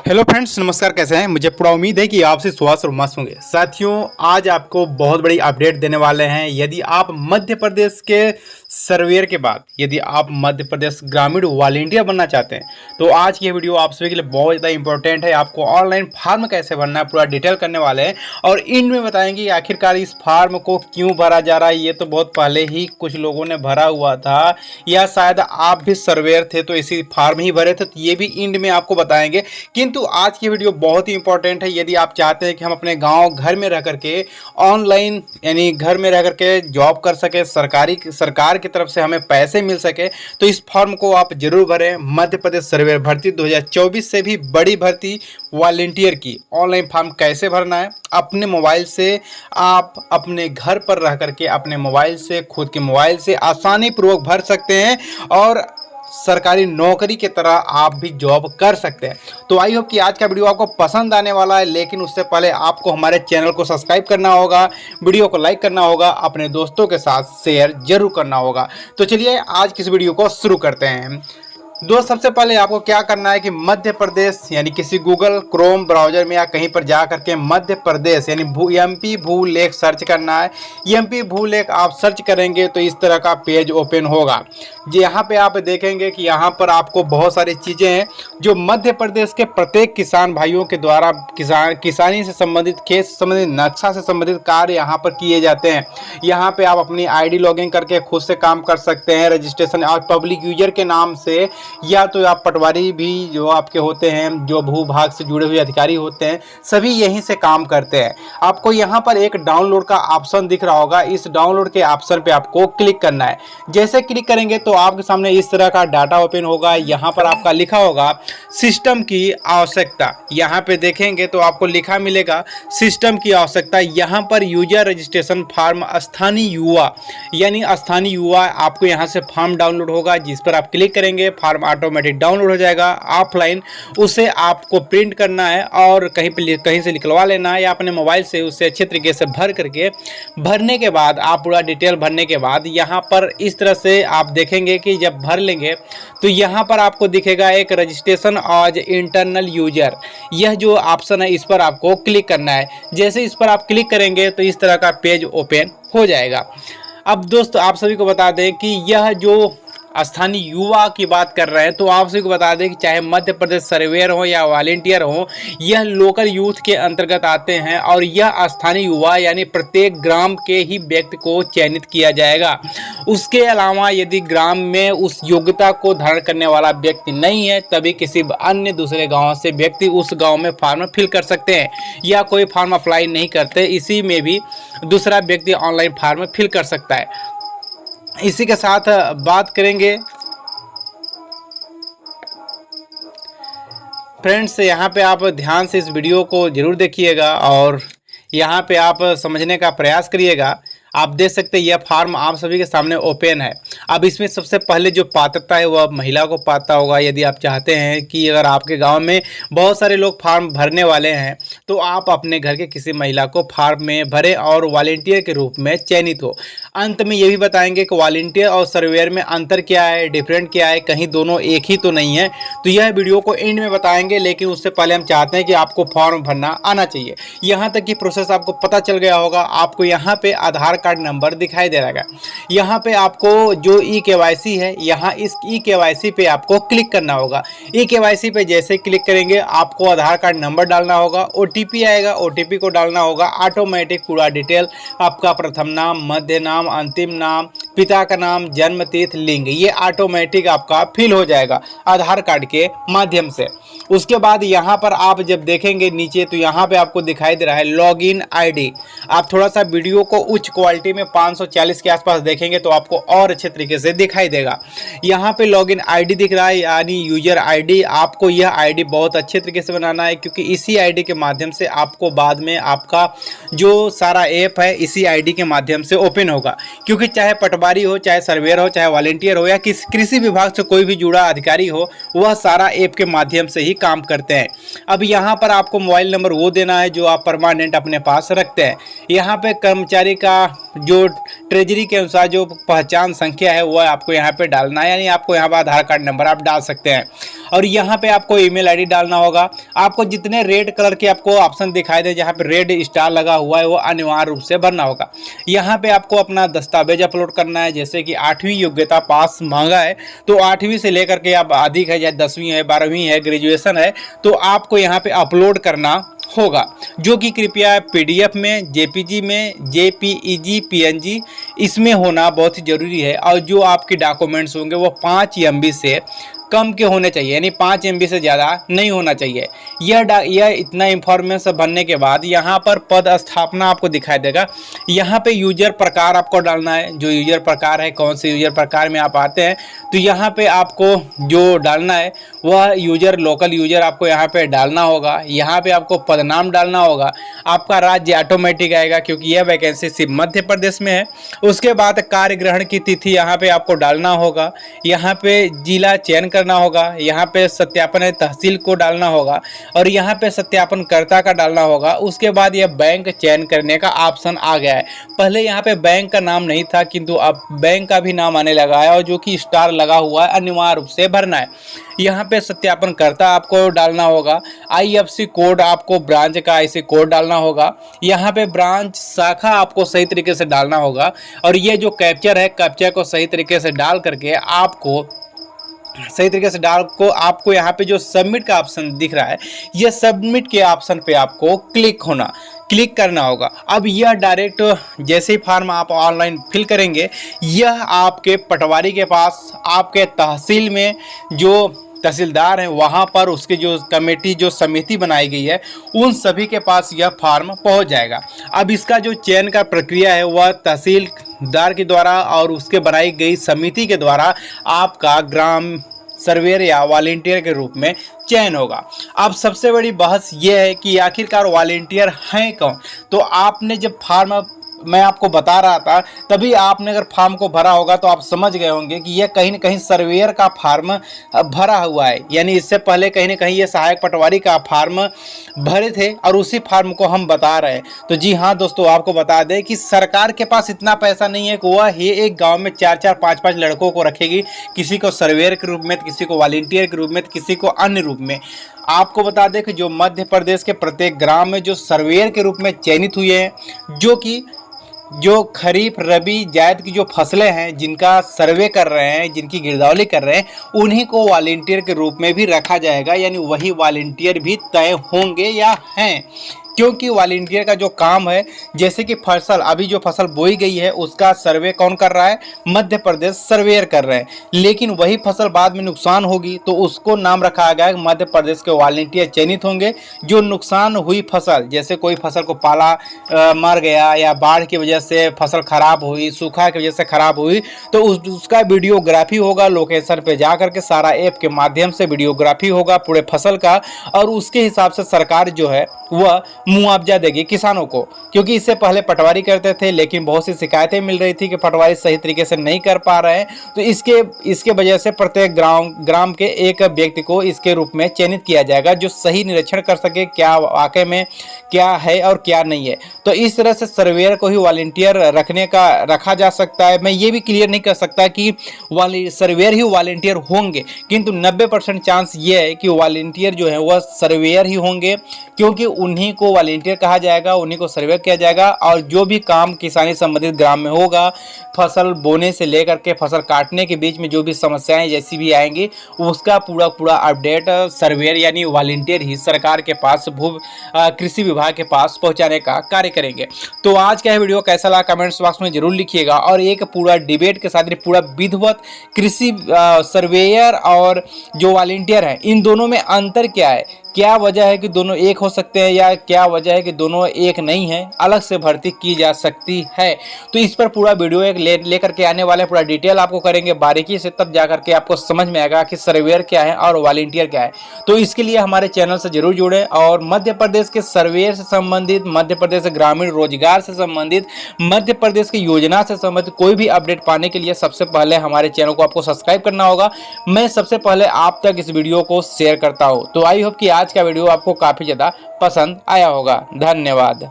Hello friends, नमस्कार। कैसे हैं? मुझे पूरा उम्मीद है कि आपसे स्वस्थ और मस्त होंगे। साथियों, आज आपको बहुत बड़ी अपडेट देने वाले हैं। यदि आप मध्य प्रदेश के सर्वेयर के बाद यदि आप मध्य प्रदेश ग्रामीण वॉलंटियर बनना चाहते हैं तो आज की ये वीडियो आप सभी के लिए बहुत ज़्यादा इंपॉर्टेंट है। आपको ऑनलाइन फॉर्म कैसे भरना है पूरा डिटेल करने वाले हैं और इन में बताएंगे कि आखिरकार इस फॉर्म को क्यों भरा जा रहा है। ये तो बहुत पहले ही कुछ लोगों ने भरा हुआ था या शायद आप भी सर्वेयर थे तो इसी फॉर्म ही भरे थे, तो ये भी इंड में आपको बताएंगे। किंतु आज की वीडियो बहुत ही इंपॉर्टेंट है। यदि आप चाहते हैं कि हम अपने गांव घर में रह करके ऑनलाइन यानी घर में रह करके जॉब कर सके, सरकार की तरफ से हमें पैसे मिल सके, तो इस फॉर्म को आप जरूर भरें। मध्य प्रदेश सर्वेयर भर्ती 2024 से भी बड़ी भर्ती वॉलंटियर की ऑनलाइन फॉर्म कैसे भरना है अपने मोबाइल से आप अपने घर पर रह करके अपने मोबाइल से खुद के मोबाइल से आसानी पूर्वक भर सकते हैं और सरकारी नौकरी की तरह आप भी जॉब कर सकते हैं। तो आई होप कि आज का वीडियो आपको पसंद आने वाला है, लेकिन उससे पहले आपको हमारे चैनल को सब्सक्राइब करना होगा, वीडियो को लाइक करना होगा, अपने दोस्तों के साथ शेयर जरूर करना होगा। तो चलिए आज की इस वीडियो को शुरू करते हैं। दोस्त, सबसे पहले आपको क्या करना है कि मध्य प्रदेश यानी किसी गूगल क्रोम ब्राउजर में या कहीं पर जा करके मध्य प्रदेश यानी एमपी भूलेख सर्च करना है। एमपी भूलेख आप सर्च करेंगे तो इस तरह का पेज ओपन होगा। जी, यहाँ पे आप देखेंगे कि यहाँ पर आपको बहुत सारी चीज़ें हैं जो मध्य प्रदेश के प्रत्येक किसान भाइयों के द्वारा किसानी से संबंधित, खेत से संबंधित, नक्शा से संबंधित कार्य यहाँ पर किए जाते हैं। यहाँ पे आप अपनी आईडी लॉगिन करके खुद से काम कर सकते हैं। रजिस्ट्रेशन और पब्लिक यूजर के नाम से, या तो आप पटवारी भी जो आपके होते हैं, जो भूभाग से जुड़े हुए अधिकारी होते हैं, सभी यहीं से काम करते हैं। आपको यहाँ पर एक डाउनलोड का ऑप्शन दिख रहा होगा, इस डाउनलोड के ऑप्शन पे आपको क्लिक करना है। जैसे क्लिक करेंगे तो आपके सामने इस तरह का डाटा ओपन होगा। यहाँ पर आपका लिखा होगा सिस्टम की आवश्यकता। यहाँ पे देखेंगे तो आपको लिखा मिलेगा सिस्टम की आवश्यकता। यहाँ पर यूजर रजिस्ट्रेशन फॉर्म स्थानीय युवा यानी स्थानीय युवा आपको यहाँ से फॉर्म डाउनलोड होगा, जिस पर आप क्लिक करेंगे फॉर्म ऑटोमेटिक डाउनलोड हो जाएगा। ऑफलाइन उसे आपको प्रिंट करना है और कहीं से निकलवा लेना है या अपने मोबाइल से उसे अच्छे तरीके से भर करके, भरने के बाद आप पूरा डिटेल भरने के बाद यहाँ पर इस तरह से आप देखेंगे कि जब भर लेंगे तो यहाँ पर आपको दिखेगा एक रजिस्ट्रेशन एज इंटरनल यूजर। यह जो ऑप्शन है इस पर आपको क्लिक करना है। जैसे इस पर आप क्लिक करेंगे तो इस तरह का पेज ओपन हो जाएगा। अब दोस्तों, आप सभी को बता दें कि यह जो स्थानीय युवा की बात कर रहे हैं तो आप सभी को बता दें कि चाहे मध्य प्रदेश सर्वेयर हो या वॉलंटियर हो, यह लोकल यूथ के अंतर्गत आते हैं और यह स्थानीय युवा यानी प्रत्येक ग्राम के ही व्यक्ति को चयनित किया जाएगा। उसके अलावा यदि ग्राम में उस योग्यता को धारण करने वाला व्यक्ति नहीं है, तभी किसी अन्य दूसरे गाँव से व्यक्ति उस गाँव में फॉर्म फिल कर सकते हैं, या कोई फॉर्म अप्लाई नहीं करते, इसी में भी दूसरा व्यक्ति ऑनलाइन फॉर्म फिल कर सकता है। इसी के साथ बात करेंगे फ्रेंड्स, यहाँ पे आप ध्यान से इस वीडियो को जरूर देखिएगा और यहाँ पे आप समझने का प्रयास करिएगा। आप देख सकते हैं यह फॉर्म आप सभी के सामने ओपन है। अब इसमें सबसे पहले जो पात्रता है वह महिला को पाता होगा। यदि आप चाहते हैं कि अगर आपके गांव में बहुत सारे लोग फॉर्म भरने वाले हैं तो आप अपने घर के किसी महिला को फॉर्म में भरें और वॉलंटियर के रूप में चयनित हो। अंत में ये भी बताएंगे कि वॉलंटियर और सर्वेयर में अंतर क्या है, डिफरेंट क्या है, कहीं दोनों एक ही तो नहीं है। तो यह वीडियो को एंड में बताएंगे, लेकिन उससे पहले हम चाहते हैं कि आपको फॉर्म भरना आना चाहिए। यहाँ तक की प्रोसेस आपको पता चल गया होगा। आपको यहाँ पे आधार कार्ड नंबर दिखाई दे रहा है। यहाँ पे आपको जो ई-केवाईसी है, यहाँ इस ई-केवाईसी पे आपको क्लिक करना होगा। ई-केवाईसी पे जैसे क्लिक करेंगे आपको आधार कार्ड नंबर डालना होगा, ओटीपी आएगा, ओटीपी को डालना होगा। ऑटोमेटिक पूरा डिटेल आपका प्रथम नाम, मध्य नाम, अंतिम नाम, पिता का नाम, जन्म तिथि, लिंग, ये ऑटोमेटिक आपका फिल हो जाएगा आधार कार्ड के माध्यम से। उसके बाद यहाँ पर आप जब देखेंगे नीचे तो यहाँ पे आपको दिखाई दे रहा है लॉगिन आईडी। आप थोड़ा सा वीडियो को उच्च क्वालिटी में 540 के आसपास देखेंगे तो आपको और अच्छे तरीके से दिखाई देगा। यहाँ पे लॉगिन आईडी दिख रहा है यानी यूजर आईडी। आपको यह आईडी बहुत अच्छे तरीके से बनाना है, क्योंकि इसी आईडी के माध्यम से आपको बाद में आपका जो सारा ऐप है इसी आईडी के माध्यम से ओपन होगा। होगा, क्योंकि चाहे पटवारी हो, चाहे सर्वेयर हो, चाहे वॉलंटियर हो या किसी कृषि विभाग से कोई भी जुड़ा अधिकारी हो, वह सारा ऐप के माध्यम से ही काम करते हैं। अब यहाँ पर आपको मोबाइल नंबर वो देना है जो आप परमानेंट अपने पास रखते हैं। यहाँ पे कर्मचारी का जो ट्रेजरी के अनुसार जो पहचान संख्या है वह आपको यहाँ पे डालना है, यानी आपको यहाँ पर आधार कार्ड नंबर आप डाल सकते हैं। और यहाँ पे आपको ईमेल आईडी डालना होगा। आपको जितने रेड कलर के आपको ऑप्शन दिखाई दे जहाँ पे रेड स्टार लगा हुआ है वो अनिवार्य रूप से भरना होगा। यहाँ पे आपको अपना दस्तावेज अपलोड करना है, जैसे कि 8वीं योग्यता पास मांगा है तो 8वीं से लेकर के आप अधिक है, या 10वीं है, 12वीं है, ग्रेजुएशन है, तो आपको यहाँ पे अपलोड करना होगा, जो कि कृपया पीडीएफ में, जेपीजी में, जेपीईजी, पीएनजी इसमें होना बहुत ही जरूरी है। और जो आपके डॉक्यूमेंट्स होंगे वो 5 MB से कम के होने चाहिए, यानी 5 MB से ज़्यादा नहीं होना चाहिए। यह इतना इंफॉर्मेशन भरने के बाद यहाँ पर पद स्थापना आपको दिखाई देगा। यहाँ पे यूजर प्रकार आपको डालना है, जो यूजर प्रकार है, कौन से यूजर प्रकार में आप आते हैं, तो यहाँ पे आपको जो डालना है वह यूजर, लोकल यूजर आपको यहाँ पे डालना होगा। यहाँ पे आपको पदनाम डालना होगा। आपका राज्य ऑटोमेटिक आएगा क्योंकि यह वैकेंसी सिर्फ मध्य प्रदेश में है। उसके बाद कार्य ग्रहण की तिथि यहाँ पे आपको डालना होगा। यहाँ पे जिला चयन करना होगा। यहाँ पे सत्यापन है, तहसील को डालना होगा और यहाँ पे सत्यापनकर्ता का डालना होगा। उसके बाद यह बैंक चयन करने का ऑप्शन आ गया है। पहले यहाँ पे बैंक का नाम नहीं था, किंतु अब बैंक का भी नाम आने लगा है और जो कि स्टार लगा हुआ है, अनिवार्य रूप से भरना है। यहाँ पे सत्यापनकर्ता आपको डालना होगा। IFSC कोड आपको ब्रांच का IC कोड डालना होगा। यहाँ पे ब्रांच शाखा आपको सही तरीके से डालना होगा और ये जो कैप्चर है, कैप्चर को सही तरीके से डाल करके आपको यहाँ पे जो सबमिट का ऑप्शन दिख रहा है, ये सबमिट के ऑप्शन पे आपको क्लिक करना होगा। अब यह डायरेक्ट जैसे ही फॉर्म आप ऑनलाइन फिल करेंगे, यह आपके पटवारी के पास, आपके तहसील में जो तहसीलदार हैं वहाँ पर उसकी जो कमेटी, जो समिति बनाई गई है, उन सभी के पास यह फॉर्म पहुँच जाएगा। अब इसका जो चयन का प्रक्रिया है वह तहसीलदार के द्वारा और उसके बनाई गई समिति के द्वारा आपका ग्राम सर्वेयर या वॉलंटियर के रूप में चयन होगा। अब सबसे बड़ी बहस यह है कि आखिरकार वॉलंटियर हैं कौन। तो आपने जब फॉर्म मैं आपको बता रहा था, तभी आपने अगर फॉर्म को भरा होगा तो आप समझ गए होंगे कि यह कहीं न कहीं सर्वेयर का फॉर्म भरा हुआ है। यानी इससे पहले कहीं न कहीं ये सहायक पटवारी का फॉर्म भरे थे और उसी फॉर्म को हम बता रहे हैं। तो जी हाँ दोस्तों, आपको बता दें कि सरकार के पास इतना पैसा नहीं है कि वह ही एक गाँव में 4-4, 5-5 लड़कों को रखेगी, किसी को सर्वेयर के रूप में, किसी को वॉलंटियर के रूप में, किसी को अन्य रूप में। आपको बता दें कि जो मध्य प्रदेश के प्रत्येक ग्राम में जो सर्वेयर के रूप में चयनित हुए हैं, जो खरीफ, रबी, जायद की जो फसलें हैं, जिनका सर्वे कर रहे हैं, जिनकी गिरदावरी कर रहे हैं, उन्हीं को वॉलंटियर के रूप में भी रखा जाएगा। यानी वही वॉलंटियर भी तय होंगे या हैं, क्योंकि वॉलंटियर का जो काम है, जैसे कि फसल, अभी जो फसल बोई गई है उसका सर्वे कौन कर रहा है? मध्य प्रदेश सर्वेयर कर रहे हैं। लेकिन वही फसल बाद में नुकसान होगी तो उसको नाम रखा गया है, मध्य प्रदेश के वॉलंटियर चयनित होंगे। जो नुकसान हुई फसल, जैसे कोई फसल को पाला मर गया या बाढ़ की वजह से फसल खराब हुई, सूखा की वजह से खराब हुई, तो उसका वीडियोग्राफी होगा। लोकेशन पे जा करके सारा ऐप के माध्यम से वीडियोग्राफी होगा पूरे फसल का, और उसके हिसाब से सरकार जो है वह मुआवजा देगी किसानों को। क्योंकि इससे पहले पटवारी करते थे, लेकिन बहुत सी शिकायतें मिल रही थी कि पटवारी सही तरीके से नहीं कर पा रहे हैं। तो इसके वजह से प्रत्येक ग्राम के एक व्यक्ति को इसके रूप में चयनित किया जाएगा, जो सही निरीक्षण कर सके क्या वाकई में क्या है और क्या नहीं है। तो इस तरह से सर्वेयर को ही वॉलंटियर रखा जा सकता है। मैं ये भी क्लियर नहीं कर सकता कि सर्वेयर ही वॉलंटियर होंगे, किंतु 90% चांस ये है कि वॉलंटियर जो है वह सर्वेयर ही होंगे, क्योंकि उन्हीं को वॉलंटियर कहा जाएगा, उन्हीं को सर्वे किया जाएगा। और जो भी काम किसानी संबंधित ग्राम में होगा, फसल बोने से लेकर के फसल काटने के बीच में जो भी समस्याएं जैसी भी आएंगी, उसका पूरा अपडेट सर्वेयर यानी वॉलंटियर ही सरकार के पास, कृषि विभाग के पास पहुंचाने का कार्य करेंगे। तो आज का वीडियो कैसा लगा कमेंट्स बॉक्स में जरूर लिखिएगा, और एक पूरा डिबेट के साथ पूरा विधिवत कृषि सर्वेयर और जो वॉलंटियर है, इन दोनों में अंतर क्या है, क्या वजह है कि दोनों एक हो सकते हैं या क्या वजह है कि दोनों एक नहीं है, अलग से भर्ती की जा सकती है। तो इस पर पूरा वीडियो एक लेकर के आने वाले, पूरा डिटेल आपको करेंगे बारीकी से, तब जाकर के आपको समझ में आएगा कि सर्वेयर क्या है और वॉलंटियर क्या है। तो इसके लिए हमारे चैनल से जरूर जुड़े और मध्य प्रदेश के सर्वेयर से संबंधित, मध्य प्रदेश ग्रामीण रोजगार से संबंधित, मध्य प्रदेश की योजना से संबंधित कोई भी अपडेट पाने के लिए सबसे पहले हमारे चैनल को आपको सब्सक्राइब करना होगा। मैं सबसे पहले आप तक इस वीडियो को शेयर करता हूं। तो आई होप कि आज का वीडियो आपको काफी ज्यादा पसंद आया होगा। धन्यवाद।